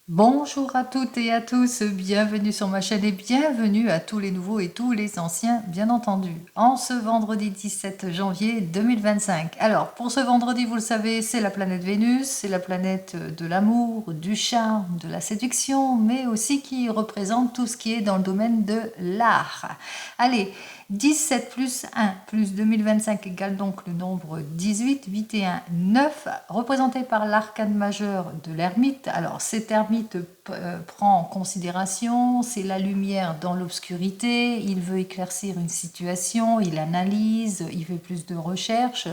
Bonjour à toutes et à tous, bienvenue sur ma chaîne et bienvenue à tous les nouveaux et tous les anciens, bien entendu, en ce vendredi 17 janvier 2025. Alors, pour ce vendredi, vous le savez, c'est la planète Vénus, c'est la planète de l'amour, du charme, de la séduction, mais aussi qui représente tout ce qui est dans le domaine de l'art. Allez, 17 plus 1 plus 2025 égale donc le nombre 18, 8 et 1, 9, représenté par l'arcane majeur de l'ermite. Alors cet ermite prend en considération, c'est la lumière dans l'obscurité, il veut éclaircir une situation, il analyse, il fait plus de recherches.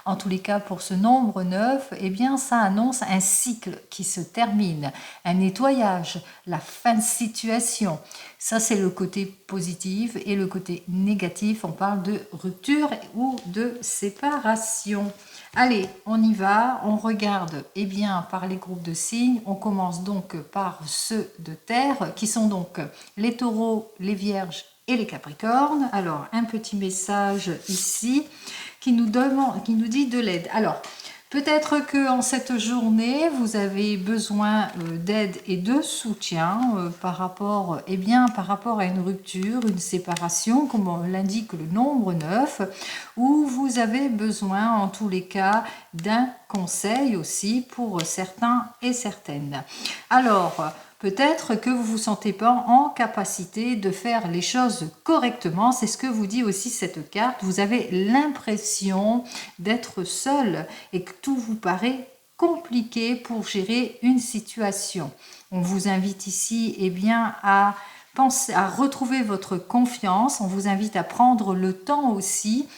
En tous les cas, pour ce nombre 9, eh bien, ça annonce un cycle qui se termine, un nettoyage, la fin de situation. Ça, c'est le côté positif. Et le côté négatif, on parle de rupture ou de séparation. Allez, on y va, on regarde eh bien, par les groupes de signes. On commence donc par ceux de terre, qui sont donc les taureaux, les vierges et les capricornes. Alors, un petit message ici qui nous dit de l'aide. Alors, peut-être que en cette journée, vous avez besoin d'aide et de soutien par rapport à une rupture, une séparation, comme l'indique le nombre 9, où vous avez besoin en tous les cas d'un conseil aussi pour certains et certaines. Alors, peut-être que vous ne vous sentez pas en capacité de faire les choses correctement. C'est ce que vous dit aussi cette carte. Vous avez l'impression d'être seul et que tout vous paraît compliqué pour gérer une situation. On vous invite ici à penser, à retrouver votre confiance. On vous invite à prendre le temps aussi,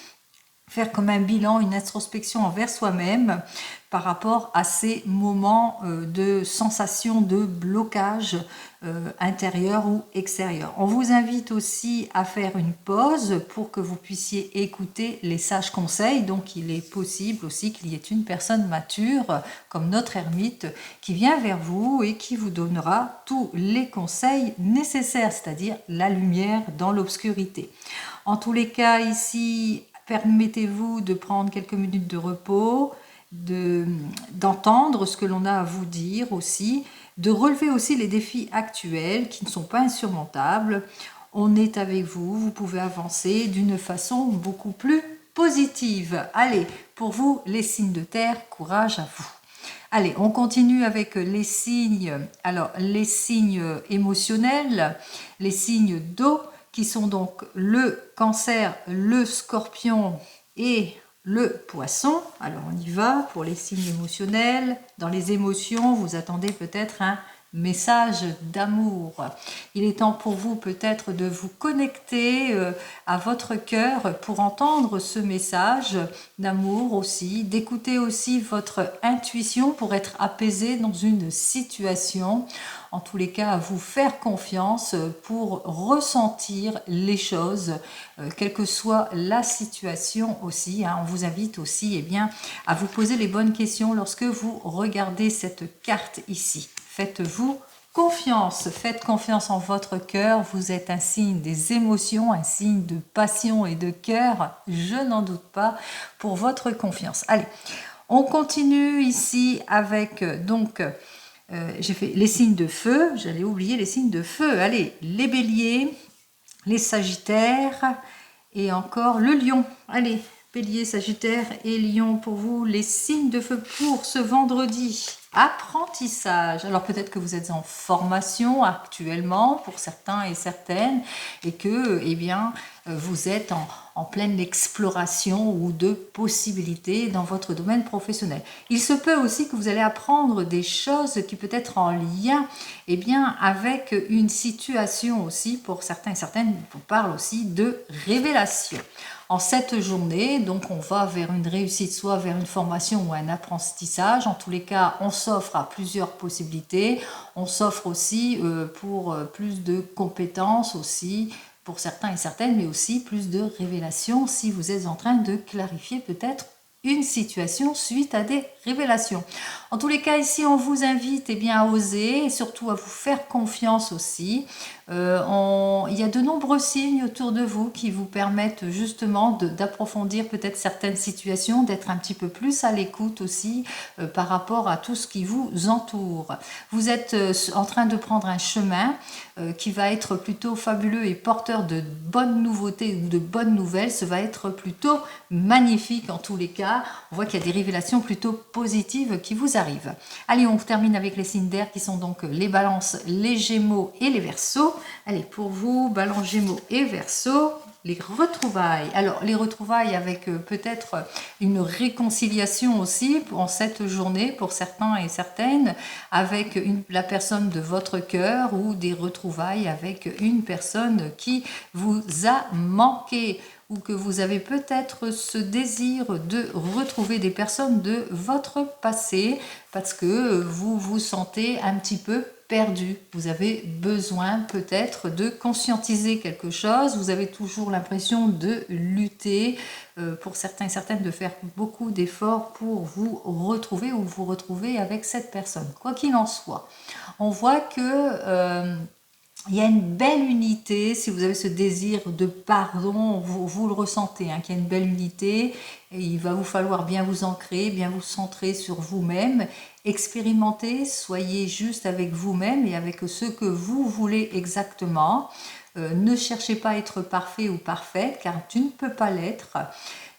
faire comme un bilan, une introspection envers soi-même par rapport à ces moments de sensation de blocage intérieur ou extérieur. On vous invite aussi à faire une pause pour que vous puissiez écouter les sages conseils. Donc il est possible aussi qu'il y ait une personne mature comme notre ermite qui vient vers vous et qui vous donnera tous les conseils nécessaires, c'est-à-dire la lumière dans l'obscurité. En tous les cas, ici, permettez-vous de prendre quelques minutes de repos, d'entendre ce que l'on a à vous dire aussi, de relever aussi les défis actuels qui ne sont pas insurmontables. On est avec vous, vous pouvez avancer d'une façon beaucoup plus positive. Allez, pour vous, les signes de terre, courage à vous. Allez, on continue avec les signes. Alors, les signes émotionnels, les signes d'eau, qui sont donc le cancer, le scorpion et le poisson. Alors on y va pour les signes émotionnels. Dans les émotions, vous attendez peut-être un message d'amour. Il est temps pour vous peut-être de vous connecter à votre cœur pour entendre ce message d'amour aussi, d'écouter aussi votre intuition pour être apaisé dans une situation. En tous les cas, à vous faire confiance pour ressentir les choses, quelle que soit la situation aussi. On vous invite aussi à vous poser les bonnes questions lorsque vous regardez cette carte ici. Faites-vous confiance, faites confiance en votre cœur, vous êtes un signe des émotions, un signe de passion et de cœur, je n'en doute pas, pour votre confiance. Allez, on continue ici avec j'ai fait les signes de feu, j'allais oublier les signes de feu. Allez, les béliers, les sagittaires et encore le lion. Allez, bélier, sagittaire et lion pour vous, les signes de feu pour ce vendredi. Apprentissage. Alors peut-être que vous êtes en formation actuellement pour certains et certaines et que vous êtes en pleine exploration ou de possibilités dans votre domaine professionnel. Il se peut aussi que vous allez apprendre des choses qui peut être en lien avec une situation aussi pour certains et certaines. On parle aussi de révélation. En cette journée, donc on va vers une réussite, soit vers une formation ou un apprentissage. En tous les cas, on s'offre à plusieurs possibilités. On s'offre aussi pour plus de compétences aussi pour certains et certaines, mais aussi plus de révélations si vous êtes en train de clarifier peut-être une situation suite à des révélations. En tous les cas, ici, on vous invite à oser et surtout à vous faire confiance aussi. Il y a de nombreux signes autour de vous qui vous permettent justement d'approfondir peut-être certaines situations, d'être un petit peu plus à l'écoute aussi par rapport à tout ce qui vous entoure. Vous êtes en train de prendre un chemin qui va être plutôt fabuleux et porteur de bonnes nouveautés ou de bonnes nouvelles. Ce va être plutôt magnifique en tous les cas. On voit qu'il y a des révélations plutôt positives qui vous arrivent. Allez, on termine avec les signes d'air qui sont donc les balances, les gémeaux et les verseaux. Allez, pour vous, balance, gémeaux et verseaux, les retrouvailles. Alors, les retrouvailles avec peut-être une réconciliation aussi en cette journée pour certains et certaines avec la personne de votre cœur ou des retrouvailles avec une personne qui vous a manqué ou que vous avez peut-être ce désir de retrouver des personnes de votre passé parce que vous vous sentez un petit peu perdu. Vous avez besoin peut-être de conscientiser quelque chose. Vous avez toujours l'impression de lutter, pour certains et certaines de faire beaucoup d'efforts pour vous retrouver ou vous retrouver avec cette personne. Quoi qu'il en soit, on voit que il y a une belle unité, si vous avez ce désir de pardon, vous le ressentez, qu'il y a une belle unité, et il va vous falloir bien vous ancrer, bien vous centrer sur vous-même, expérimenter, soyez juste avec vous-même et avec ce que vous voulez exactement. Ne cherchez pas à être parfait ou parfaite, car tu ne peux pas l'être.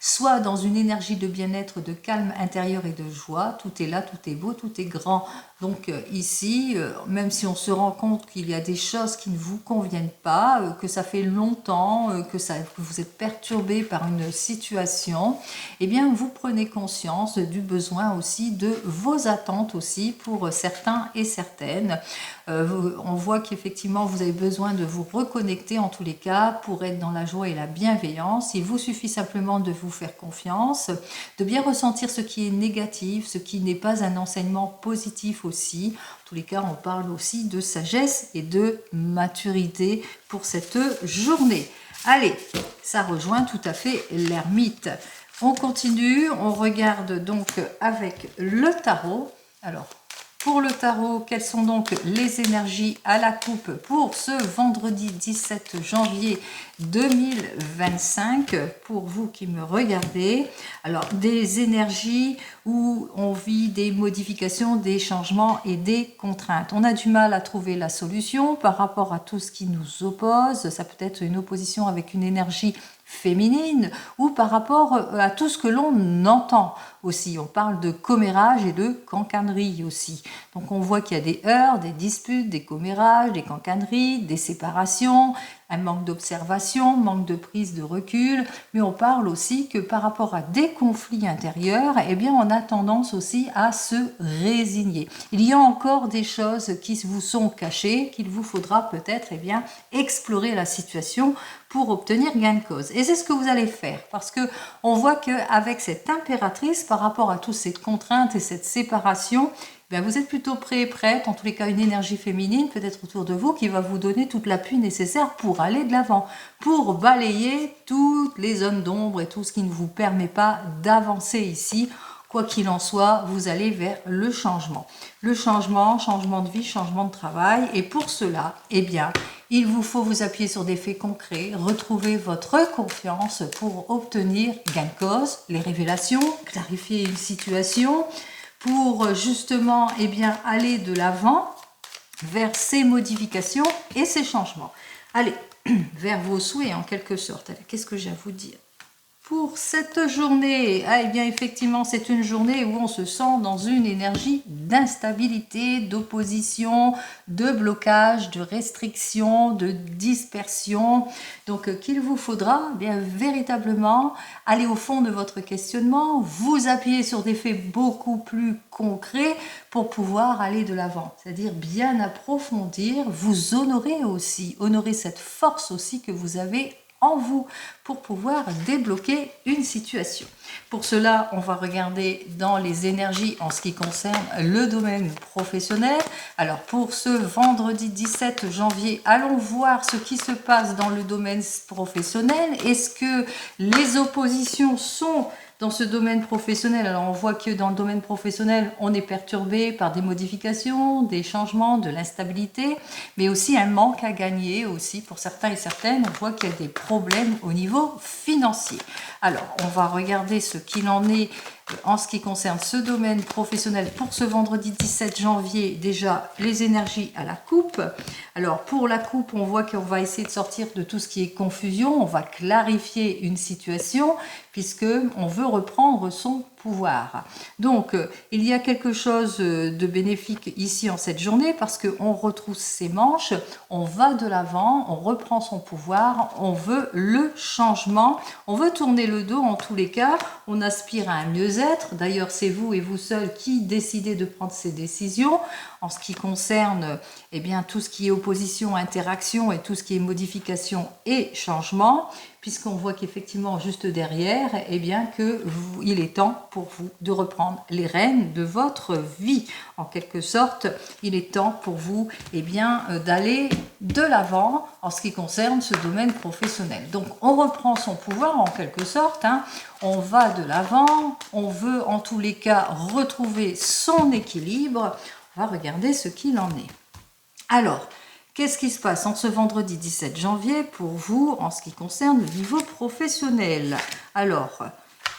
Soit dans une énergie de bien-être, de calme intérieur et de joie, tout est là, tout est beau, tout est grand. Donc ici, même si on se rend compte qu'il y a des choses qui ne vous conviennent pas, que ça fait longtemps, que vous êtes perturbé par une situation, eh bien vous prenez conscience du besoin aussi de vos attentes aussi pour certains et certaines. On voit qu'effectivement vous avez besoin de vous reconnecter en tous les cas pour être dans la joie et la bienveillance. Il vous suffit simplement de vous faire confiance, de bien ressentir ce qui est négatif, ce qui n'est pas un enseignement positif aussi. En tous les cas, on parle aussi de sagesse et de maturité pour cette journée. Allez, ça rejoint tout à fait l'ermite. On continue, on regarde donc avec le tarot. Alors, pour le tarot, quelles sont donc les énergies à la coupe pour ce vendredi 17 janvier 2025 pour vous qui me regardez? Alors, des énergies où on vit des modifications, des changements et des contraintes. On a du mal à trouver la solution par rapport à tout ce qui nous oppose. Ça peut être une opposition avec une énergie féminine ou par rapport à tout ce que l'on entend aussi. On parle de commérage et de cancanerie aussi. Donc on voit qu'il y a des heurts, des disputes, des commérages, des cancaneries, des séparations, un manque d'observation, manque de prise de recul, mais on parle aussi que par rapport à des conflits intérieurs, eh bien on a tendance aussi à se résigner. Il y a encore des choses qui vous sont cachées, qu'il vous faudra peut-être explorer la situation pour obtenir gain de cause. Et c'est ce que vous allez faire, parce que on voit qu'avec cette impératrice, par rapport à toutes ces contraintes et cette séparation, vous êtes plutôt prêt et prête, en tous les cas une énergie féminine peut-être autour de vous qui va vous donner toute l'appui nécessaire pour aller de l'avant, pour balayer toutes les zones d'ombre et tout ce qui ne vous permet pas d'avancer ici. Quoi qu'il en soit, vous allez vers le changement. Le changement, changement de vie, changement de travail. Et pour cela, il vous faut vous appuyer sur des faits concrets, retrouver votre confiance pour obtenir gain de cause, les révélations, clarifier une situation, pour justement aller de l'avant vers ces modifications et ces changements. Allez, vers vos souhaits en quelque sorte. Allez, qu'est-ce que j'ai à vous dire ? Pour cette journée, effectivement, c'est une journée où on se sent dans une énergie d'instabilité, d'opposition, de blocage, de restriction, de dispersion. Donc, qu'il vous faudra véritablement aller au fond de votre questionnement, vous appuyer sur des faits beaucoup plus concrets pour pouvoir aller de l'avant. C'est-à-dire bien approfondir, vous honorer cette force aussi que vous avez en vous pour pouvoir débloquer une situation. Pour cela, on va regarder dans les énergies en ce qui concerne le domaine professionnel. Alors pour ce vendredi 17 janvier, allons voir ce qui se passe dans le domaine professionnel. Est-ce que les oppositions sont dans ce domaine professionnel. Alors on voit que dans le domaine professionnel, on est perturbé par des modifications, des changements, de l'instabilité, mais aussi un manque à gagner aussi pour certains et certaines. On voit qu'il y a des problèmes au niveau financier. Alors on va regarder ce qu'il en est en ce qui concerne ce domaine professionnel pour ce vendredi 17 janvier. Déjà les énergies à la coupe. Alors pour la coupe, on voit qu'on va essayer de sortir de tout ce qui est confusion, on va clarifier une situation puisque on veut reprendre son pouvoir. Donc il y a quelque chose de bénéfique ici en cette journée parce qu'on retrousse ses manches, on va de l'avant, on reprend son pouvoir, on veut le changement, on veut tourner le dos en tous les cas, on aspire à un mieux-être. D'ailleurs c'est vous et vous seul qui décidez de prendre ces décisions en ce qui concerne bien, tout ce qui est opposition, interaction et tout ce qui est modification et changement, puisqu'on voit qu'effectivement juste derrière, bien il est temps pour vous de reprendre les rênes de votre vie. En quelque sorte, il est temps pour vous bien, d'aller de l'avant en ce qui concerne ce domaine professionnel. Donc on reprend son pouvoir en quelque sorte, on va de l'avant, on veut en tous les cas retrouver son équilibre. On va regarder ce qu'il en est. Alors, qu'est-ce qui se passe en ce vendredi 17 janvier pour vous en ce qui concerne le niveau professionnel? Alors,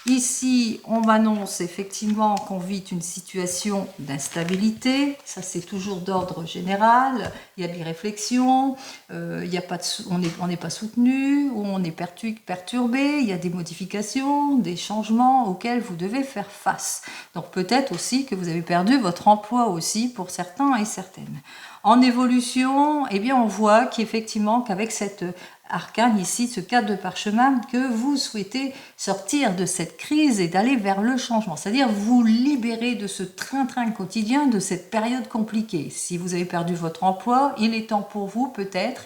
ici, on m'annonce effectivement qu'on vit une situation d'instabilité. Ça, c'est toujours d'ordre général. Il y a des réflexions, on n'est pas soutenu, ou on est perturbé. Il y a des modifications, des changements auxquels vous devez faire face. Donc, peut-être aussi que vous avez perdu votre emploi aussi pour certains et certaines. En évolution, on voit qu'effectivement, qu'avec cette arcane ici, ce cadre de parchemin, que vous souhaitez sortir de cette crise et d'aller vers le changement, c'est-à-dire vous libérer de ce train-train quotidien, de cette période compliquée. Si vous avez perdu votre emploi, il est temps pour vous peut-être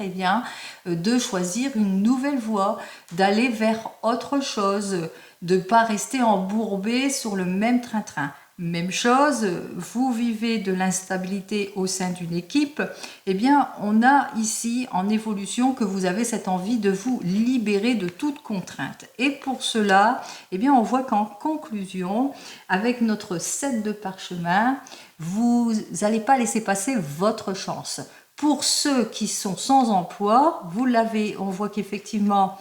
de choisir une nouvelle voie, d'aller vers autre chose, de ne pas rester embourbé sur le même train-train. Même chose, vous vivez de l'instabilité au sein d'une équipe, on a ici en évolution que vous avez cette envie de vous libérer de toute contrainte. Et pour cela, on voit qu'en conclusion, avec notre 7 de parchemin, vous n'allez pas laisser passer votre chance. Pour ceux qui sont sans emploi, on voit qu'effectivement,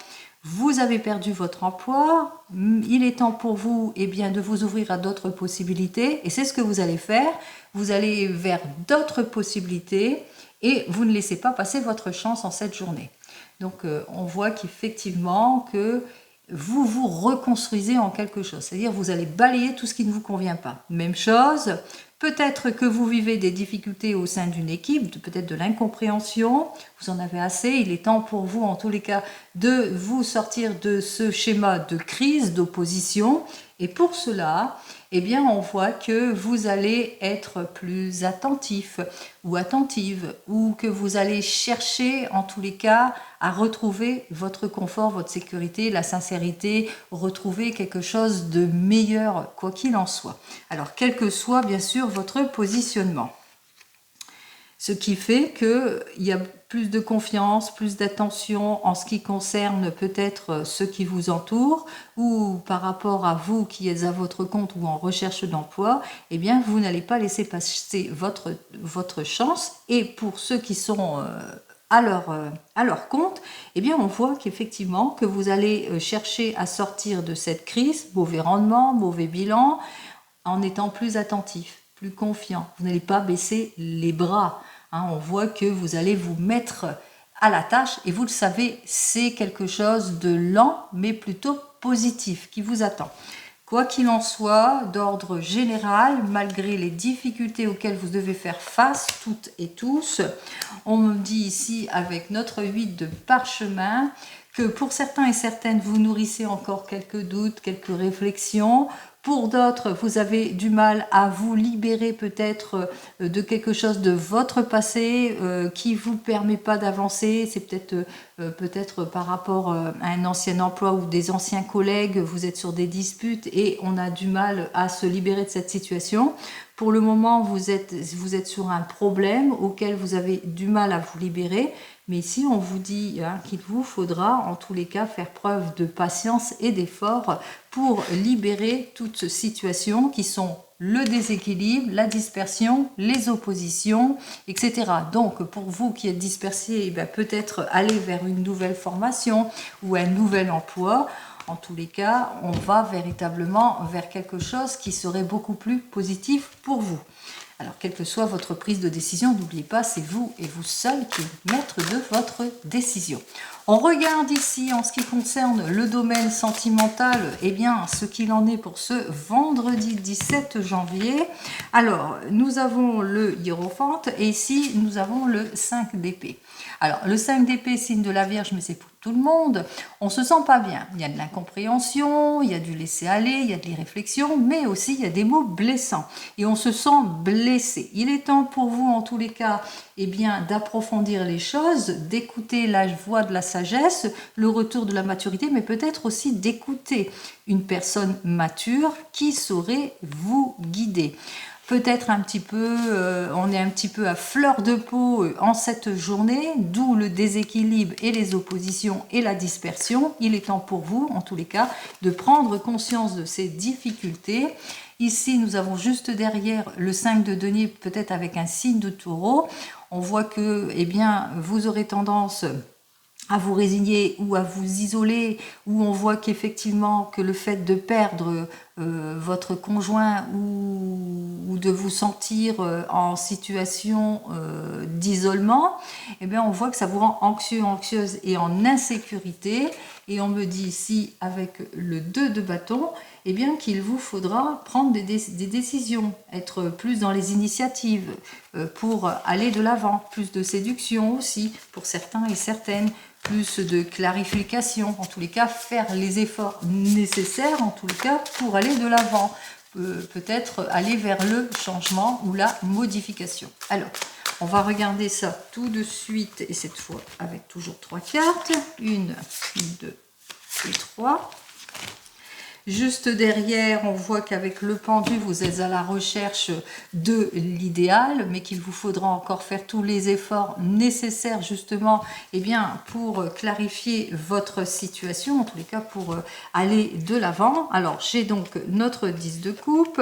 vous avez perdu votre emploi, il est temps pour vous de vous ouvrir à d'autres possibilités et c'est ce que vous allez faire. Vous allez vers d'autres possibilités et vous ne laissez pas passer votre chance en cette journée. Donc on voit qu'effectivement que vous vous reconstruisez en quelque chose, c'est-à-dire vous allez balayer tout ce qui ne vous convient pas. Même chose, peut-être que vous vivez des difficultés au sein d'une équipe, peut-être de l'incompréhension, vous en avez assez, il est temps pour vous en tous les cas de vous sortir de ce schéma de crise, d'opposition et pour cela, on voit que vous allez être plus attentif ou attentive ou que vous allez chercher en tous les cas à retrouver votre confort, votre sécurité, la sincérité, retrouver quelque chose de meilleur quoi qu'il en soit. Alors quel que soit bien sûr votre positionnement. Ce qui fait qu'il y a plus de confiance, plus d'attention en ce qui concerne peut-être ceux qui vous entourent ou par rapport à vous qui êtes à votre compte ou en recherche d'emploi, vous n'allez pas laisser passer votre chance. Et pour ceux qui sont à leur compte, on voit qu'effectivement que vous allez chercher à sortir de cette crise, mauvais rendement, mauvais bilan, en étant plus attentif, plus confiant. Vous n'allez pas baisser les bras. On voit que vous allez vous mettre à la tâche et vous le savez, c'est quelque chose de lent mais plutôt positif qui vous attend. Quoi qu'il en soit, d'ordre général, malgré les difficultés auxquelles vous devez faire face, toutes et tous, on me dit ici avec notre 8 de parchemin que pour certains et certaines, vous nourrissez encore quelques doutes, quelques réflexions. Pour d'autres, vous avez du mal à vous libérer peut-être de quelque chose de votre passé qui ne vous permet pas d'avancer. C'est peut-être par rapport à un ancien emploi ou des anciens collègues, vous êtes sur des disputes et on a du mal à se libérer de cette situation. Pour le moment, vous êtes sur un problème auquel vous avez du mal à vous libérer. Mais ici, on vous dit qu'il vous faudra, en tous les cas, faire preuve de patience et d'effort pour libérer toutes situations qui sont le déséquilibre, la dispersion, les oppositions, etc. Donc, pour vous qui êtes dispersés, peut-être aller vers une nouvelle formation ou un nouvel emploi. En tous les cas, on va véritablement vers quelque chose qui serait beaucoup plus positif pour vous. Alors, quelle que soit votre prise de décision, n'oubliez pas, c'est vous et vous seul qui êtes maître de votre décision. On regarde ici, en ce qui concerne le domaine sentimental, eh bien, ce qu'il en est pour ce vendredi 17 janvier. Alors, nous avons le hiérophante et ici, nous avons le 5 d'épée. Alors, le 5 d'épée, signe de la Vierge, mais c'est pour tout le monde. On se sent pas bien. Il y a de l'incompréhension, il y a du laisser-aller, il y a de l'irréflexion, mais aussi il y a des mots blessants. Et on se sent blessé. Il est temps pour vous, en tous les cas, eh bien, d'approfondir les choses, d'écouter la voix de la sagesse, le retour de la maturité, mais peut-être aussi d'écouter une personne mature qui saurait vous guider. Peut-être un petit peu, on est un petit peu à fleur de peau en cette journée, d'où le déséquilibre et les oppositions et la dispersion. Il est temps pour vous, en tous les cas, de prendre conscience de ces difficultés. Ici, nous avons juste derrière le 5 de denier, peut-être avec un signe de taureau. On voit que, eh bien, vous aurez tendance à vous résigner ou à vous isoler, où on voit qu'effectivement que le fait de perdre votre conjoint ou de vous sentir en situation d'isolement, eh bien on voit que ça vous rend anxieux, anxieuse et en insécurité. Et on me dit ici avec le 2 de bâton, eh bien qu'il vous faudra prendre des décisions, être plus dans les initiatives pour aller de l'avant, plus de séduction aussi pour certains et certaines, plus de clarification, en tous les cas faire les efforts nécessaires en tous les cas pour aller de l'avant, peut-être aller vers le changement ou la modification. Alors, on va regarder ça tout de suite et cette fois avec toujours 3 cartes, 1, 2 et 3. Juste derrière, on voit qu'avec le pendu, vous êtes à la recherche de l'idéal, mais qu'il vous faudra encore faire tous les efforts nécessaires justement eh bien, pour clarifier votre situation, en tous les cas pour aller de l'avant. Alors, j'ai donc notre 10 de coupe,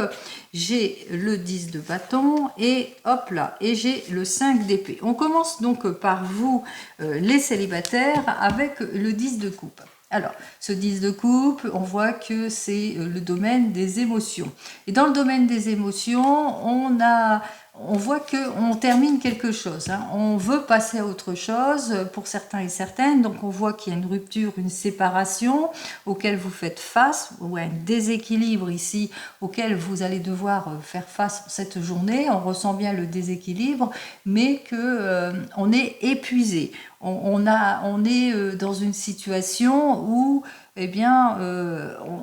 j'ai le 10 de bâton et hop là, et j'ai le 5 d'épée. On commence donc par vous, les célibataires, avec le 10 de coupe. Alors, ce 10 de coupe, on voit que c'est le domaine des émotions. Et dans le domaine des émotions, on voit qu'on termine quelque chose. On veut passer à autre chose pour certains et certaines. Donc, on voit qu'il y a une rupture, une séparation auquel vous faites face, ou un déséquilibre ici auquel vous allez devoir faire face cette journée. On ressent bien le déséquilibre, mais qu'on est épuisé. On est dans une situation où eh bien,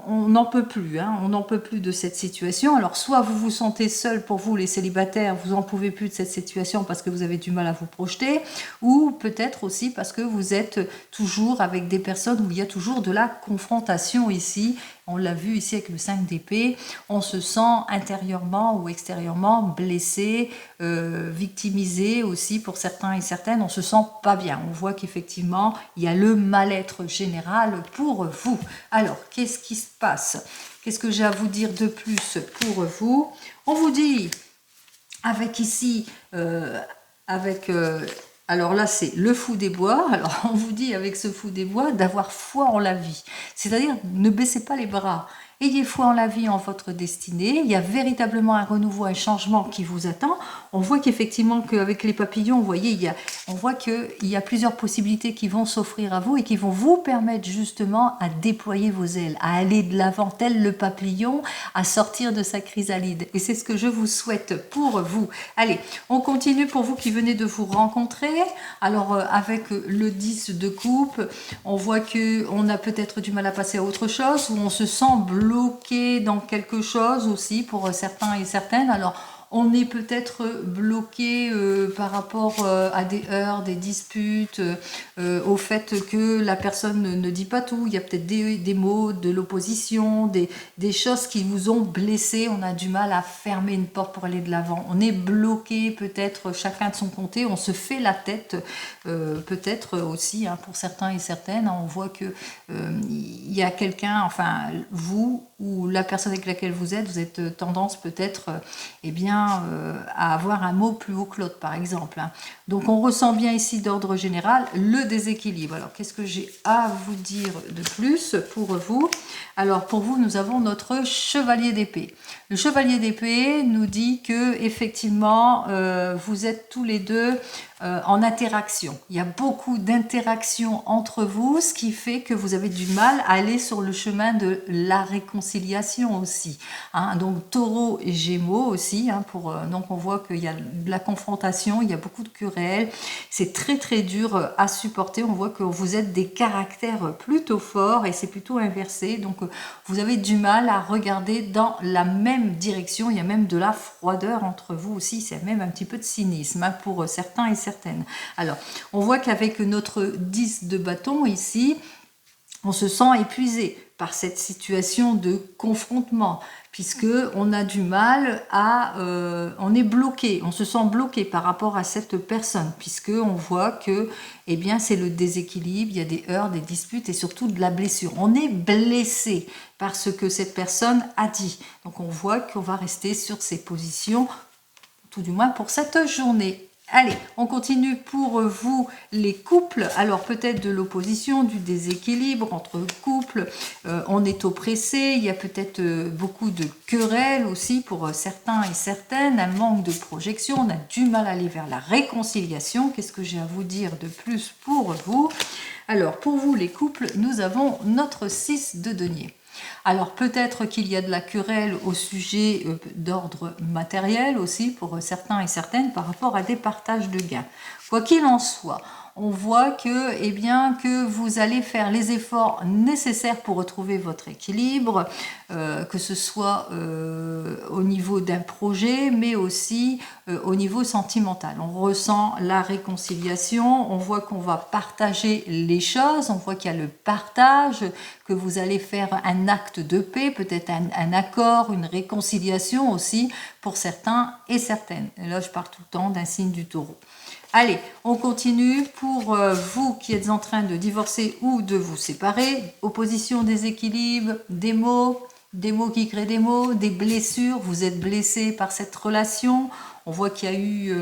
on n'en peut plus, on n'en peut plus de cette situation. Alors, soit vous vous sentez seul, pour vous les célibataires, vous n'en pouvez plus de cette situation parce que vous avez du mal à vous projeter, ou peut-être aussi parce que vous êtes toujours avec des personnes où il y a toujours de la confrontation ici. On l'a vu ici avec le 5 d'épée, on se sent intérieurement ou extérieurement blessé, victimisé aussi pour certains et certaines, on se sent pas bien. On voit qu'effectivement, il y a le mal-être général pour vous. Alors, qu'est-ce qui se passe? Qu'est-ce que j'ai à vous dire de plus pour vous? On vous dit, avec ici, alors là, c'est le fou des bois. Alors, on vous dit avec ce fou des bois d'avoir foi en la vie. C'est-à-dire, ne baissez pas les bras. Ayez foi en la vie, en votre destinée. Il y a véritablement un renouveau, un changement qui vous attend. On voit qu'effectivement, qu'avec les papillons, vous voyez, on voit qu'il y a plusieurs possibilités qui vont s'offrir à vous et qui vont vous permettre justement à déployer vos ailes, à aller de l'avant, tel le papillon, à sortir de sa chrysalide. Et c'est ce que je vous souhaite pour vous. Allez, on continue pour vous qui venez de vous rencontrer. Alors, avec le 10 de coupe, on voit qu'on a peut-être du mal à passer à autre chose, ou on se sent bloqué dans quelque chose aussi pour certains et certaines. Alors, on est peut-être bloqué par rapport à des heurts, des disputes, au fait que la personne ne dit pas tout. Il y a peut-être des mots, de l'opposition, des choses qui vous ont blessé. On a du mal à fermer une porte pour aller de l'avant. On est bloqué peut-être chacun de son côté. On se fait la tête peut-être aussi hein, pour certains et certaines. On voit que il y a quelqu'un, enfin vous ou la personne avec laquelle vous êtes tendance peut-être eh bien, à avoir un mot plus haut que l'autre par exemple. Hein. Donc on ressent bien ici d'ordre général le déséquilibre. Alors qu'est-ce que j'ai à vous dire de plus pour vous? Alors pour vous nous avons notre chevalier d'épée. Le chevalier d'épée nous dit que effectivement vous êtes tous les deux en interaction. Il y a beaucoup d'interactions entre vous, ce qui fait que vous avez du mal à aller sur le chemin de la réconciliation aussi. Hein. Donc Taureau et Gémeaux aussi. Hein, donc on voit qu'il y a de la confrontation, il y a beaucoup de querelles. C'est très très dur à supporter. On voit que vous êtes des caractères plutôt forts et c'est plutôt inversé. Donc vous avez du mal à regarder dans la même direction. Il y a même de la froideur entre vous aussi. C'est même un petit peu de cynisme hein, pour certains et certaines. Alors, on voit qu'avec notre 10 de bâton ici, on se sent épuisé par cette situation de confrontement, puisque on a du mal à, on est bloqué, on se sent bloqué par rapport à cette personne, puisque on voit que, eh bien, c'est le déséquilibre, il y a des heurts, des disputes et surtout de la blessure. On est blessé par ce que cette personne a dit. Donc, on voit qu'on va rester sur ces positions, tout du moins pour cette journée. Allez, on continue pour vous les couples. Alors peut-être de l'opposition, du déséquilibre entre couples. On est oppressé, il y a peut-être beaucoup de querelles aussi pour certains et certaines. Un manque de projection, on a du mal à aller vers la réconciliation. Qu'est-ce que j'ai à vous dire de plus pour vous? Alors pour vous les couples, nous avons notre 6 de denier. Alors peut-être qu'il y a de la querelle au sujet d'ordre matériel aussi pour certains et certaines par rapport à des partages de gains. Quoi qu'il en soit, on voit que, eh bien, que vous allez faire les efforts nécessaires pour retrouver votre équilibre, que ce soit au niveau d'un projet, mais aussi au niveau sentimental. On ressent la réconciliation, on voit qu'on va partager les choses, on voit qu'il y a le partage, que vous allez faire un acte de paix, peut-être un accord, une réconciliation aussi pour certains et certaines. Et là, je parle tout le temps d'un signe du Taureau. Allez, on continue pour vous qui êtes en train de divorcer ou de vous séparer. Opposition, déséquilibre, des mots qui créent des mots, des blessures. Vous êtes blessé par cette relation. On voit qu'il y a eu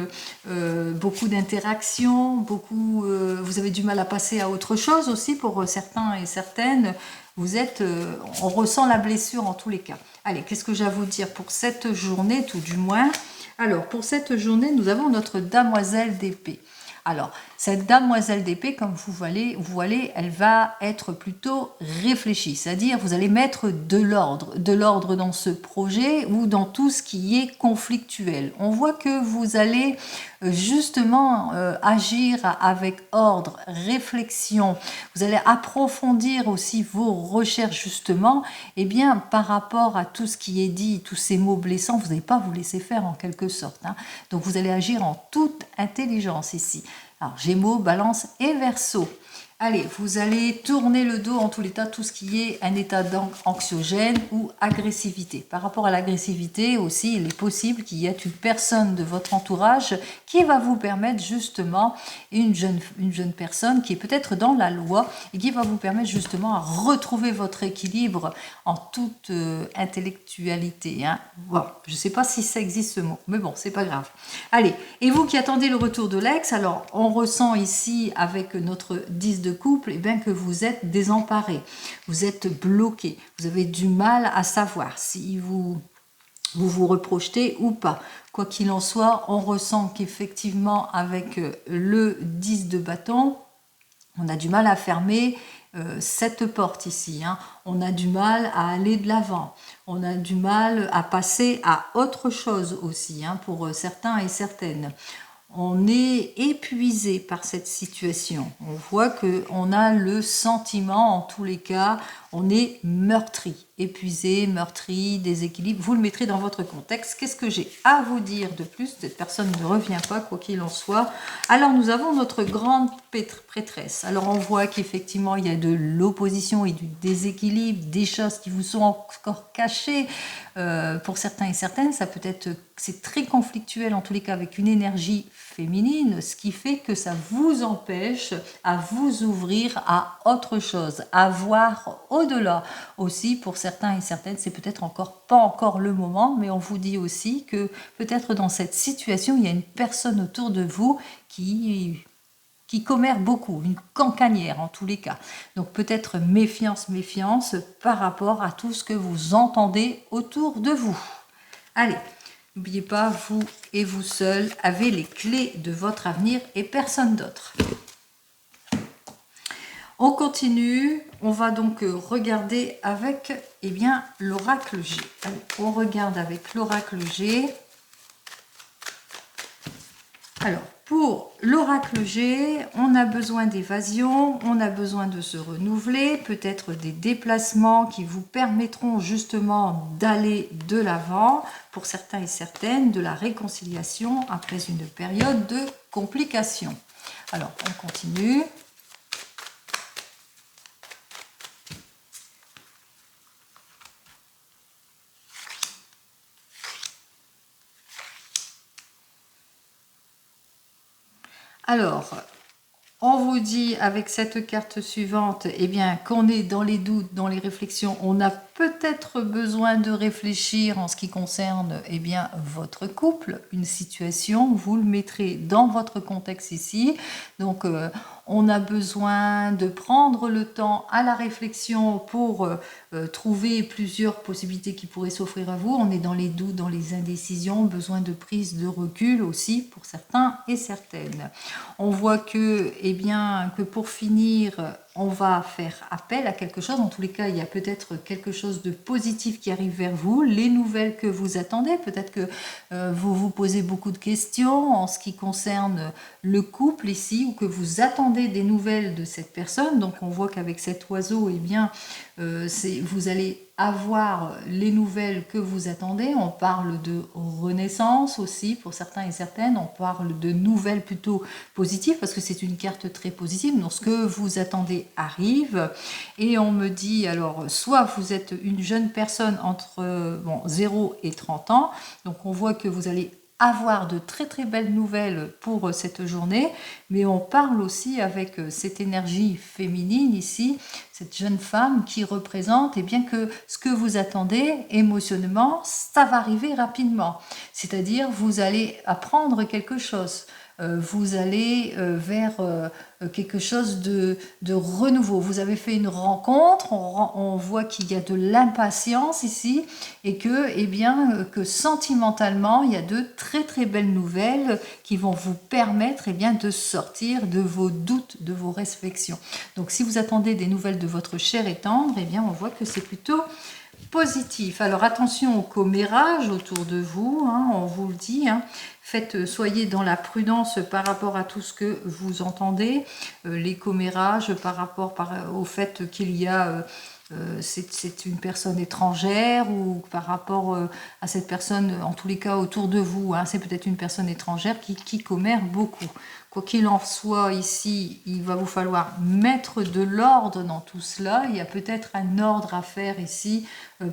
beaucoup d'interactions, vous avez du mal à passer à autre chose aussi pour certains et certaines. On ressent la blessure en tous les cas. Allez, qu'est-ce que j'ai à vous dire pour cette journée, tout du moins? Alors, pour cette journée, nous avons notre damoiselle d'épée. Alors, cette damoiselle d'épée, comme vous voyez, elle va être plutôt réfléchie. C'est-à-dire, vous allez mettre de l'ordre dans ce projet ou dans tout ce qui est conflictuel. On voit que vous allez justement agir avec ordre, réflexion. Vous allez approfondir aussi vos recherches justement, et bien par rapport à tout ce qui est dit, tous ces mots blessants, vous n'allez pas vous laisser faire en quelque sorte. Hein. Donc vous allez agir en toute intelligence ici. Alors Gémeaux, Balance et Verseau. Allez, vous allez tourner le dos en tout l'état, tout ce qui est un état anxiogène ou agressivité. Par rapport à l'agressivité aussi, il est possible qu'il y ait une personne de votre entourage qui va vous permettre justement, une jeune personne qui est peut-être dans la loi et qui va vous permettre justement à retrouver votre équilibre en toute intellectualité. Hein. Bon, je ne sais pas si ça existe ce mot, mais bon, c'est pas grave. Allez, et vous qui attendez le retour de l'ex, alors on ressent ici avec notre 10 de couple, eh bien que vous êtes désemparé, vous êtes bloqué, vous avez du mal à savoir si vous reprojetez ou pas. Quoi qu'il en soit, on ressent qu'effectivement avec le 10 de bâton, on a du mal à fermer cette porte ici. Hein. On a du mal à aller de l'avant. On a du mal à passer à autre chose aussi, hein, pour certains et certaines. On est épuisé par cette situation. On voit qu'on a le sentiment, en tous les cas, on est meurtri, épuisé, meurtri, déséquilibre. Vous le mettrez dans votre contexte. Qu'est-ce que j'ai à vous dire de plus? Cette personne ne revient pas, quoi qu'il en soit. Alors, nous avons notre grande prêtresse. Alors, on voit qu'effectivement, il y a de l'opposition et du déséquilibre, des choses qui vous sont encore cachées. Pour certains et certaines, ça peut être, c'est très conflictuel en tous les cas avec une énergie féminine, ce qui fait que ça vous empêche à vous ouvrir à autre chose, à voir au-delà. Aussi, pour certains et certaines, c'est peut-être pas encore le moment, mais on vous dit aussi que peut-être dans cette situation, il y a une personne autour de vous qui commère beaucoup, une cancanière en tous les cas. Donc peut-être méfiance, méfiance par rapport à tout ce que vous entendez autour de vous. Allez, n'oubliez pas, vous et vous seul avez les clés de votre avenir et personne d'autre. On continue, on va donc regarder avec l'oracle G. Allez, on regarde avec l'oracle G. Alors, pour l'oracle G, on a besoin d'évasion, on a besoin de se renouveler, peut-être des déplacements qui vous permettront justement d'aller de l'avant, pour certains et certaines, de la réconciliation après une période de complications. Alors, on continue. Alors, on vous dit avec cette carte suivante, qu'on est dans les doutes, dans les réflexions, on a peut-être besoin de réfléchir en ce qui concerne votre couple, une situation, vous le mettrez dans votre contexte ici. Donc, on a besoin de prendre le temps à la réflexion pour trouver plusieurs possibilités qui pourraient s'offrir à vous. On est dans les doutes, dans les indécisions, besoin de prise de recul aussi pour certains et certaines. On voit que, que pour finir, on va faire appel à quelque chose. En tous les cas, il y a peut-être quelque chose de positif qui arrive vers vous, les nouvelles que vous attendez. Peut-être que vous vous posez beaucoup de questions en ce qui concerne le couple ici, ou que vous attendez des nouvelles de cette personne. Donc on voit qu'avec cet oiseau, vous allez avoir les nouvelles que vous attendez. On parle de renaissance aussi pour certains et certaines. On parle de nouvelles plutôt positives parce que c'est une carte très positive. Donc ce que vous attendez arrive. Et on me dit, alors, soit vous êtes une jeune personne entre 0 et 30 ans. Donc on voit que vous allez avoir de très très belles nouvelles pour cette journée, mais on parle aussi avec cette énergie féminine ici, cette jeune femme qui représente que ce que vous attendez émotionnellement, ça va arriver rapidement. C'est-à-dire vous allez apprendre quelque chose. Vous allez vers quelque chose de renouveau. Vous avez fait une rencontre, on voit qu'il y a de l'impatience ici et que sentimentalement, il y a de très très belles nouvelles qui vont vous permettre de sortir de vos doutes, de vos réflexions. Donc si vous attendez des nouvelles de votre cher et tendre, on voit que c'est plutôt positif. Alors attention au commérage autour de vous, on vous le dit, soyez dans la prudence par rapport à tout ce que vous entendez, les commérages par rapport au fait qu'il y a c'est une personne étrangère, ou par rapport à cette personne, en tous les cas autour de vous, c'est peut-être une personne étrangère qui commère beaucoup. Quoi qu'il en soit, ici, il va vous falloir mettre de l'ordre dans tout cela. Il y a peut-être un ordre à faire ici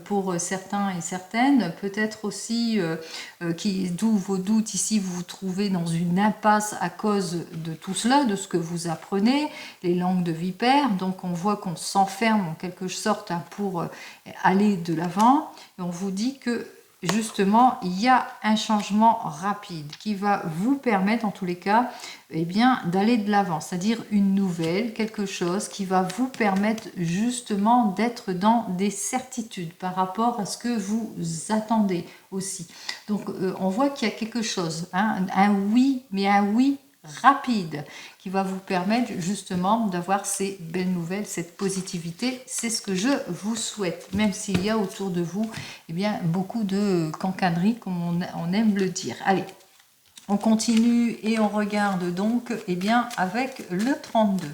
pour certains et certaines. Peut-être aussi d'où vos doutes ici, vous vous trouvez dans une impasse à cause de tout cela, de ce que vous apprenez, les langues de vipère. Donc on voit qu'on s'enferme en quelque sorte pour aller de l'avant. Et on vous dit que justement, il y a un changement rapide qui va vous permettre, en tous les cas, d'aller de l'avant. C'est-à-dire une nouvelle, quelque chose qui va vous permettre justement d'être dans des certitudes par rapport à ce que vous attendez aussi. Donc, on voit qu'il y a quelque chose, un oui, mais un oui rapide qui va vous permettre justement d'avoir ces belles nouvelles, cette positivité. C'est ce que je vous souhaite, même s'il y a autour de vous beaucoup de cancanerie, comme on aime le dire. Allez, on continue et on regarde donc avec le 32.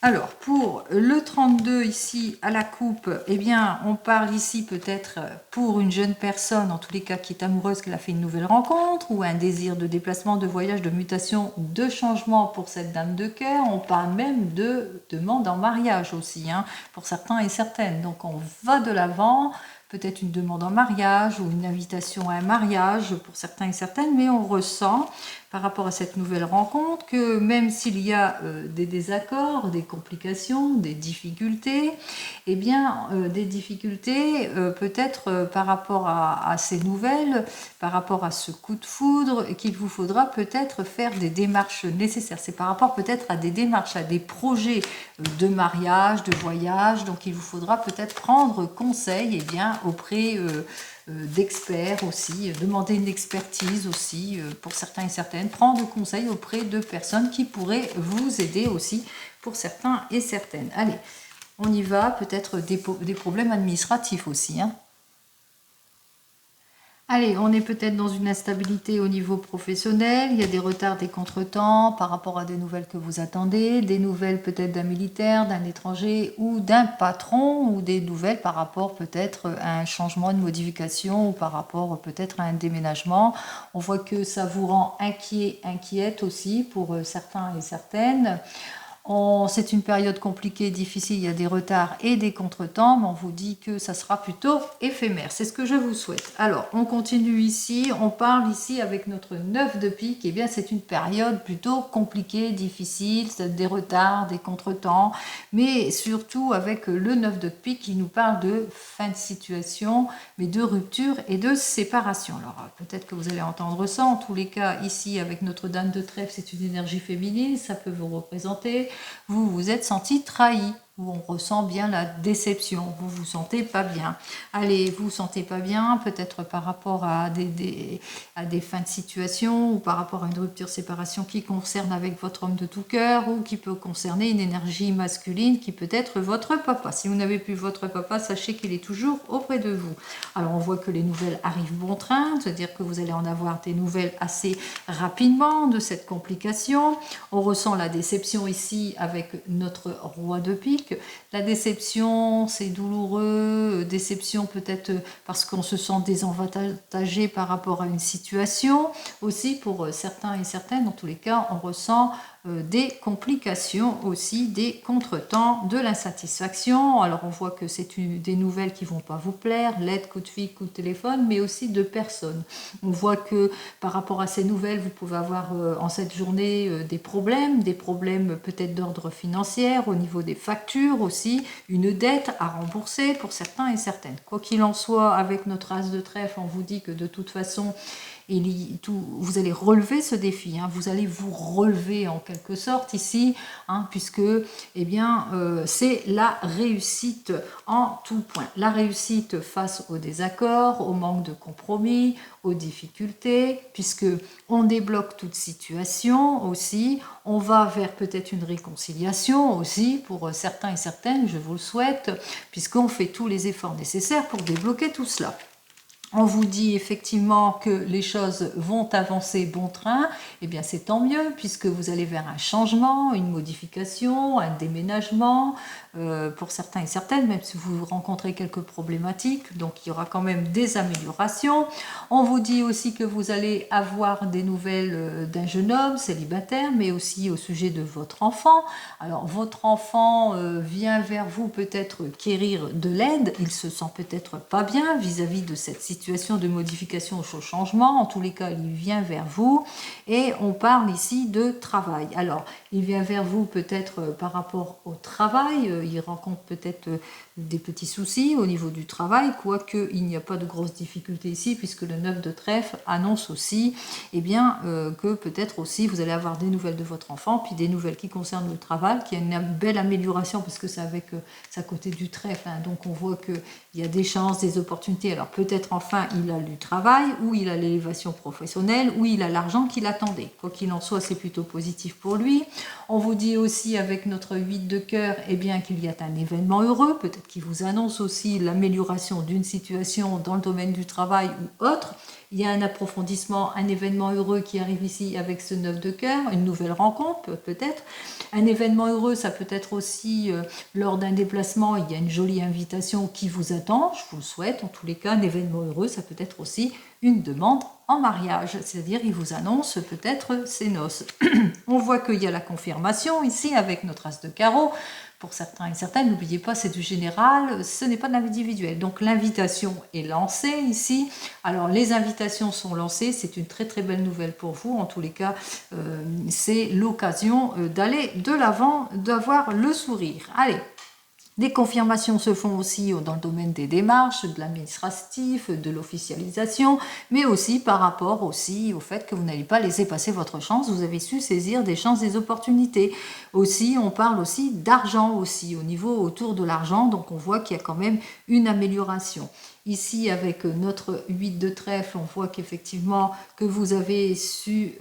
Alors, pour le 32 ici à la coupe, eh bien, on parle ici peut-être pour une jeune personne, en tous les cas qui est amoureuse, qu'elle a fait une nouvelle rencontre, ou un désir de déplacement, de voyage, de mutation, de changement pour cette dame de cœur. On parle même de demande en mariage aussi, hein, pour certains et certaines. Donc, on va de l'avant. Peut-être une demande en mariage ou une invitation à un mariage pour certains et certaines, mais on ressent par rapport à cette nouvelle rencontre que même s'il y a des désaccords, des complications, des difficultés, eh bien des difficultés peut-être par rapport à ces nouvelles, par rapport à ce coup de foudre, qu'il vous faudra peut-être faire des démarches nécessaires. C'est par rapport peut-être à des démarches, à des projets de mariage, de voyage, donc il vous faudra peut-être prendre conseil eh bien, auprès d'experts aussi, demander une expertise aussi pour certains et certaines, prendre conseil auprès de personnes qui pourraient vous aider aussi pour certains et certaines. Allez, on y va, peut-être des problèmes administratifs aussi, hein. Allez, on est peut-être dans une instabilité au niveau professionnel, il y a des retards, des contretemps par rapport à des nouvelles que vous attendez, des nouvelles peut-être d'un militaire, d'un étranger ou d'un patron, ou des nouvelles par rapport peut-être à un changement, une modification, ou par rapport peut-être à un déménagement. On voit que ça vous rend inquiet, inquiète aussi pour certains et certaines. C'est une période compliquée, difficile, il y a des retards et des contretemps, mais on vous dit que ça sera plutôt éphémère. C'est ce que je vous souhaite. Alors, on continue ici, on parle ici avec notre 9 de pique. Eh bien, c'est une période plutôt compliquée, difficile, des retards, des contretemps, mais surtout avec le 9 de pique qui nous parle de fin de situation, mais de rupture et de séparation. Alors, peut-être que vous allez entendre ça. En tous les cas, ici, avec notre dame de trèfle, c'est une énergie féminine, ça peut vous représenter. Vous vous êtes senti trahi, où on ressent bien la déception, vous vous sentez pas bien. Allez, vous vous sentez pas bien, peut-être par rapport à des fins de situation ou par rapport à une rupture séparation qui concerne avec votre homme de tout cœur ou qui peut concerner une énergie masculine qui peut être votre papa. Si vous n'avez plus votre papa, sachez qu'il est toujours auprès de vous. Alors on voit que les nouvelles arrivent bon train, c'est-à-dire que vous allez en avoir des nouvelles assez rapidement de cette complication. On ressent la déception ici avec notre roi de pique. La déception, c'est douloureux, déception peut-être parce qu'on se sent désavantagé par rapport à une situation. Aussi pour certains et certaines, dans tous les cas, on ressent des complications aussi, des contretemps, de l'insatisfaction. Alors on voit que c'est des nouvelles qui vont pas vous plaire, lettres, coup de fil, coup de téléphone, mais aussi de personnes. On voit que par rapport à ces nouvelles, vous pouvez avoir en cette journée des problèmes peut-être d'ordre financier, au niveau des factures aussi, une dette à rembourser pour certains et certaines. Quoi qu'il en soit, avec notre as de trèfle, on vous dit que de toute façon, vous allez relever ce défi, hein, vous allez vous relever en quelque sorte ici, hein, puisque eh bien, c'est la réussite en tout point. La réussite face aux désaccords, au manque de compromis, aux difficultés, puisque on débloque toute situation aussi, on va vers peut-être une réconciliation aussi pour certains et certaines, je vous le souhaite, puisqu'on fait tous les efforts nécessaires pour débloquer tout cela. On vous dit effectivement que les choses vont avancer bon train, eh bien c'est tant mieux puisque vous allez vers un changement, une modification, un déménagement pour certains et certaines, même si vous rencontrez quelques problématiques, donc il y aura quand même des améliorations. On vous dit aussi que vous allez avoir des nouvelles d'un jeune homme célibataire, mais aussi au sujet de votre enfant. Alors votre enfant vient vers vous peut-être quérir de l'aide, il se sent peut-être pas bien vis-à-vis de cette situation de modification au changement, en tous les cas il vient vers vous et on parle ici de travail. Alors il vient vers vous peut-être par rapport au travail, il rencontre peut-être des petits soucis au niveau du travail, quoique il n'y a pas de grosses difficultés ici puisque le 9 de trèfle annonce aussi eh bien, que peut-être aussi vous allez avoir des nouvelles de votre enfant, puis des nouvelles qui concernent le travail, qui a une belle amélioration parce que c'est avec sa côté du trèfle, hein, donc on voit qu'il y a des chances, des opportunités, alors peut-être enfin il a du travail, ou il a l'élévation professionnelle, ou il a l'argent qu'il attendait. Quoi qu'il en soit, c'est plutôt positif pour lui. On vous dit aussi avec notre 8 de cœur eh bien, qu'il y a un événement heureux, peut-être qui vous annonce aussi l'amélioration d'une situation dans le domaine du travail ou autre, Il y a un approfondissement, un événement heureux qui arrive ici avec ce 9 de cœur, une nouvelle rencontre peut-être. Un événement heureux, ça peut être aussi lors d'un déplacement, il y a une jolie invitation qui vous attend, je vous le souhaite. En tous les cas, un événement heureux, ça peut être aussi une demande en mariage, c'est-à-dire il vous annonce peut-être ses noces. On voit qu'il y a la confirmation ici avec notre as de carreau. Pour certains et certaines, n'oubliez pas, c'est du général, ce n'est pas de l'individuel. Donc l'invitation est lancée ici. Alors les invitations sont lancées, c'est une très très belle nouvelle pour vous. En tous les cas, c'est l'occasion d'aller de l'avant, d'avoir le sourire. Allez. Des confirmations se font aussi dans le domaine des démarches, de l'administratif, de l'officialisation, mais aussi par rapport aussi au fait que vous n'allez pas laisser passer votre chance, vous avez su saisir des chances, des opportunités. Aussi, on parle aussi d'argent aussi, au niveau autour de l'argent, donc on voit qu'il y a quand même une amélioration. Ici, avec notre 8 de trèfle, on voit qu'effectivement, que vous avez su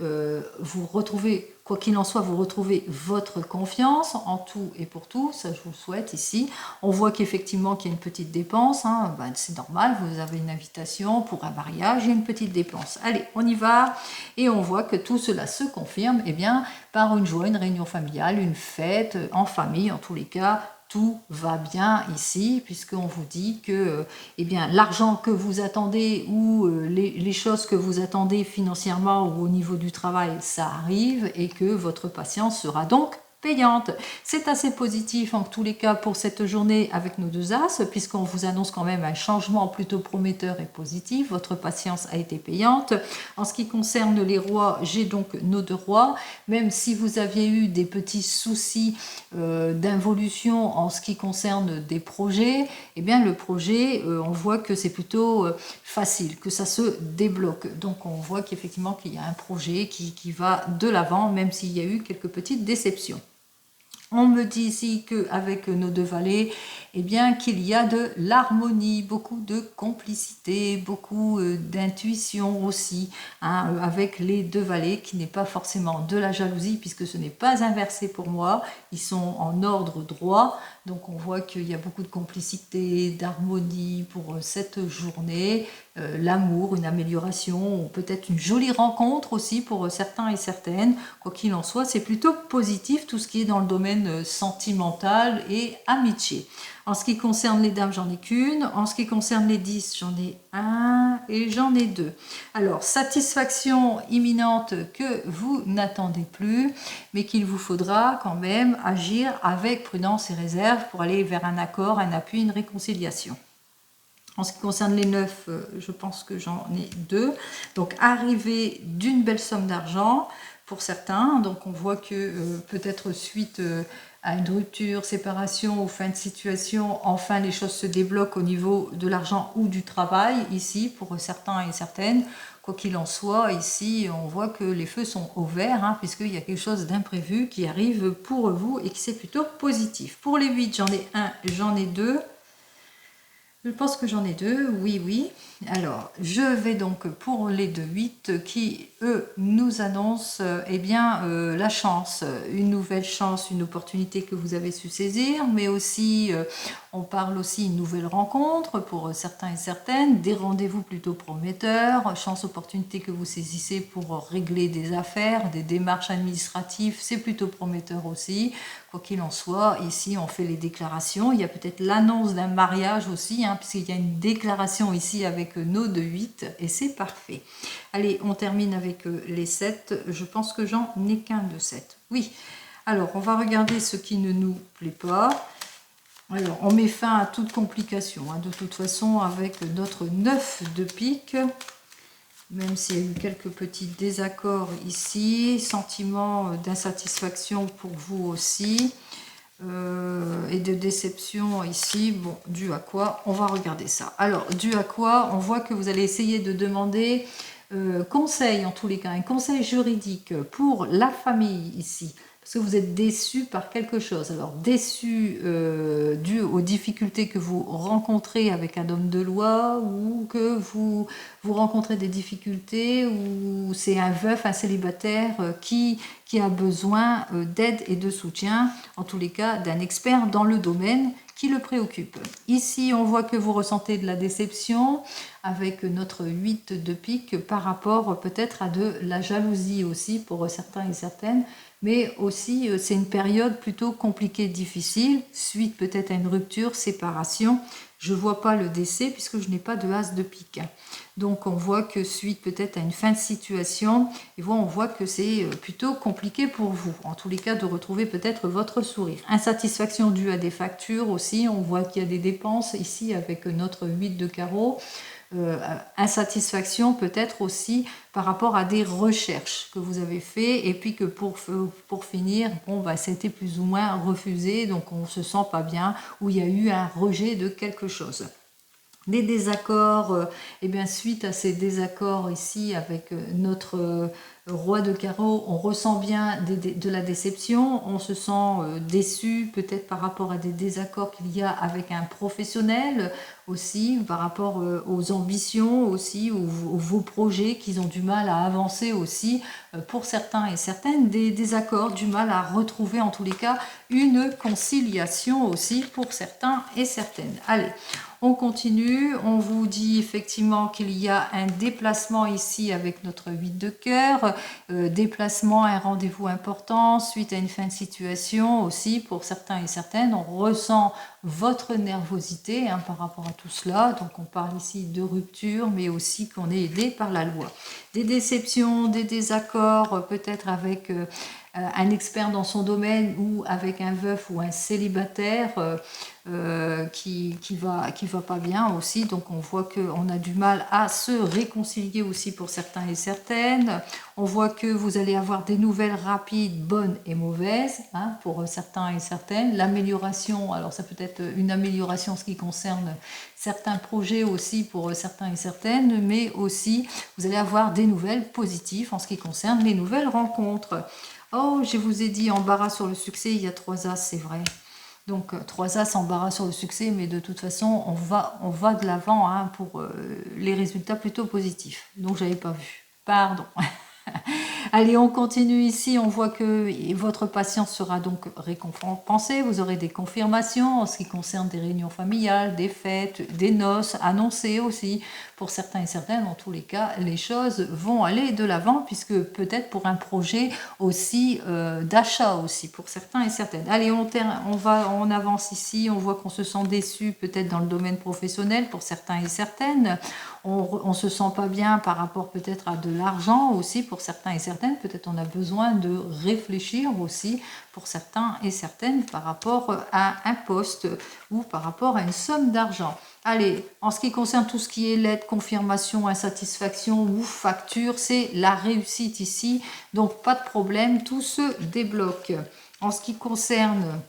vous retrouver, quoi qu'il en soit, vous retrouvez votre confiance en tout et pour tout, ça je vous le souhaite ici. On voit qu'effectivement qu'il y a une petite dépense, hein, ben, c'est normal, vous avez une invitation pour un mariage et une petite dépense. Allez, on y va, et on voit que tout cela se confirme eh bien, par une joie, une réunion familiale, une fête en famille, en tous les cas, tout va bien ici, puisqu'on vous dit que eh bien, l'argent que vous attendez ou les choses que vous attendez financièrement ou au niveau du travail, ça arrive et que votre patience sera donc payante. C'est assez positif en tous les cas pour cette journée avec nos deux as, puisqu'on vous annonce quand même un changement plutôt prometteur et positif. Votre patience a été payante. En ce qui concerne les rois, j'ai donc nos deux rois. Même si vous aviez eu des petits soucis d'involution en ce qui concerne des projets, eh bien le projet, on voit que c'est plutôt facile, que ça se débloque. Donc on voit qu'effectivement qu'il y a un projet qui va de l'avant, même s'il y a eu quelques petites déceptions. On me dit ici qu'avec nos deux valets, eh bien qu'il y a de l'harmonie, beaucoup de complicité, beaucoup d'intuition aussi, hein, avec les deux valets, qui n'est pas forcément de la jalousie, puisque ce n'est pas inversé pour moi, ils sont en ordre droit, donc on voit qu'il y a beaucoup de complicité, d'harmonie pour cette journée, l'amour, une amélioration, ou peut-être une jolie rencontre aussi pour certains et certaines. Quoi qu'il en soit, c'est plutôt positif tout ce qui est dans le domaine sentimental et amitié. En ce qui concerne les dames, j'en ai qu'une. En ce qui concerne les 10, j'en ai un et j'en ai deux. Alors, satisfaction imminente que vous n'attendez plus, mais qu'il vous faudra quand même agir avec prudence et réserve pour aller vers un accord, un appui, une réconciliation. En ce qui concerne les 9, je pense que j'en ai deux. Donc, arrivée d'une belle somme d'argent pour certains. Donc, on voit que peut-être suite à une rupture, séparation ou fin de situation, enfin les choses se débloquent au niveau de l'argent ou du travail, ici, pour certains et certaines. Quoi qu'il en soit, ici, on voit que les feux sont au vert, hein, puisqu'il y a quelque chose d'imprévu qui arrive pour vous et qui c'est plutôt positif. Pour les 8, j'en ai un, j'en ai deux. Je pense que j'en ai deux, oui, oui. Alors, je vais donc pour les deux 8 qui, eux, nous annoncent eh bien, la chance, une nouvelle chance, une opportunité que vous avez su saisir, mais aussi, on parle aussi une nouvelle rencontre pour certains et certaines, des rendez-vous plutôt prometteurs, chance, opportunité que vous saisissez pour régler des affaires, des démarches administratives, c'est plutôt prometteur aussi. Quoi qu'il en soit, ici on fait les déclarations, il y a peut-être l'annonce d'un mariage aussi, hein, puisqu'il y a une déclaration ici avec nos deux 8 et c'est parfait. Allez, on termine avec les 7, je pense que j'en ai qu'un de 7. Oui, alors on va regarder ce qui ne nous plaît pas. Alors, on met fin à toute complication, hein, de toute façon avec notre 9 de pique. Même s'il y a eu quelques petits désaccords ici, sentiment d'insatisfaction pour vous aussi, et de déception ici, bon, dû à quoi? On va regarder ça. Alors, dû à quoi? On voit que vous allez essayer de demander conseil, en tous les cas, un conseil juridique pour la famille ici. Parce que vous êtes déçu par quelque chose. Alors, déçu dû aux difficultés que vous rencontrez avec un homme de loi, ou que vous rencontrez des difficultés, ou c'est un veuf, un célibataire qui a besoin d'aide et de soutien, en tous les cas d'un expert dans le domaine qui le préoccupe. Ici, on voit que vous ressentez de la déception. avec notre 8 de pique par rapport peut-être à de la jalousie aussi pour certains et certaines, mais aussi c'est une période plutôt compliquée, difficile, suite peut-être à une rupture, séparation. Je ne vois pas le décès puisque je n'ai pas de as de pique. Donc on voit que suite peut-être à une fin de situation, et on voit que c'est plutôt compliqué pour vous, en tous les cas de retrouver peut-être votre sourire. Insatisfaction due à des factures aussi, on voit qu'il y a des dépenses ici avec notre 8 de carreau. Insatisfaction peut-être aussi par rapport à des recherches que vous avez fait et puis que pour finir, bon, bah, ça a été plus ou moins refusé, donc on ne se sent pas bien, ou il y a eu un rejet de quelque chose. Des désaccords, et bien suite à ces désaccords ici avec notre roi de carreau, on ressent bien de la déception, on se sent déçu peut-être par rapport à des désaccords qu'il y a avec un professionnel aussi, par rapport aux ambitions aussi, ou vos projets qu'ils ont du mal à avancer aussi, pour certains et certaines, des désaccords, du mal à retrouver en tous les cas une conciliation aussi pour certains et certaines. Allez, on continue, on vous dit effectivement qu'il y a un déplacement ici avec notre 8 de cœur, déplacement, un rendez-vous important suite à une fin de situation aussi pour certains et certaines. On ressent votre nervosité par rapport à tout cela, donc on parle ici de rupture, mais aussi qu'on est aidé par la loi. Des déceptions, des désaccords, peut-être avec un expert dans son domaine ou avec un veuf ou un célibataire qui va pas bien aussi, donc on voit qu'on a du mal à se réconcilier aussi pour certains et certaines. On voit que vous allez avoir des nouvelles rapides, bonnes et mauvaises pour certains et certaines. L'amélioration, alors ça peut être une amélioration en ce qui concerne certains projets aussi pour certains et certaines, mais aussi vous allez avoir des nouvelles positives en ce qui concerne les nouvelles rencontres. Oh, je vous ai dit embarras sur le succès, il y a 3 as, c'est vrai. Donc 3 as, embarras sur le succès, mais de toute façon, on va de l'avant pour les résultats plutôt positifs. Donc j'avais pas vu. Pardon. Allez, on continue ici. On voit que votre patience sera donc récompensée. Vous aurez des confirmations en ce qui concerne des réunions familiales, des fêtes, des noces annoncées aussi. Pour certains et certaines, dans tous les cas, les choses vont aller de l'avant puisque peut-être pour un projet aussi d'achat aussi pour certains et certaines. Allez, on avance ici. On voit qu'on se sent déçu peut-être dans le domaine professionnel pour certains et certaines. On se sent pas bien par rapport peut-être à de l'argent aussi pour certains et certaines. Peut-être on a besoin de réfléchir aussi pour certains et certaines par rapport à un poste ou par rapport à une somme d'argent. Allez, en ce qui concerne tout ce qui est lettre, confirmation, insatisfaction ou facture, c'est la réussite ici. Donc pas de problème, tout se débloque. En ce qui concerne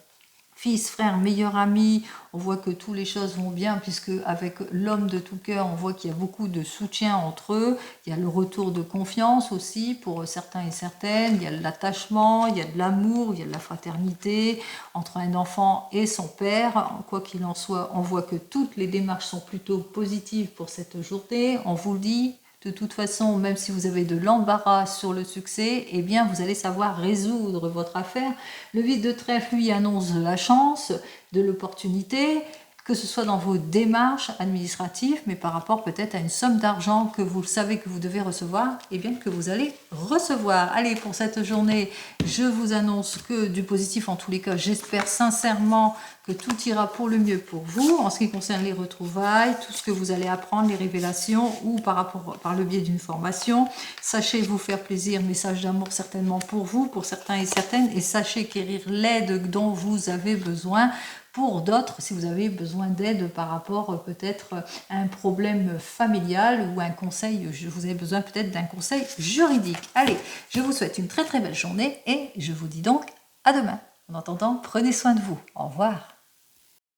fils, frère, meilleur ami, on voit que toutes les choses vont bien puisque avec l'homme de tout cœur, on voit qu'il y a beaucoup de soutien entre eux. Il y a le retour de confiance aussi pour certains et certaines. Il y a de l'attachement, il y a de l'amour, il y a de la fraternité entre un enfant et son père. Quoi qu'il en soit, on voit que toutes les démarches sont plutôt positives pour cette journée. On vous le dit. De toute façon, même si vous avez de l'embarras sur le succès, eh bien, vous allez savoir résoudre votre affaire. Le 8 de trèfle, lui, annonce la chance, de l'opportunité, que ce soit dans vos démarches administratives, mais par rapport peut-être à une somme d'argent que vous savez que vous devez recevoir, et bien que vous allez recevoir. Allez, pour cette journée, je vous annonce que du positif en tous les cas. J'espère sincèrement que tout ira pour le mieux pour vous. En ce qui concerne les retrouvailles, tout ce que vous allez apprendre, les révélations, ou par le biais d'une formation, sachez vous faire plaisir, message d'amour certainement pour vous, pour certains et certaines, et sachez quérir l'aide dont vous avez besoin. Pour d'autres, si vous avez besoin d'aide par rapport peut-être à un problème familial ou un conseil, vous avez besoin peut-être d'un conseil juridique. Allez, je vous souhaite une très très belle journée et je vous dis donc à demain. En attendant, prenez soin de vous. Au revoir.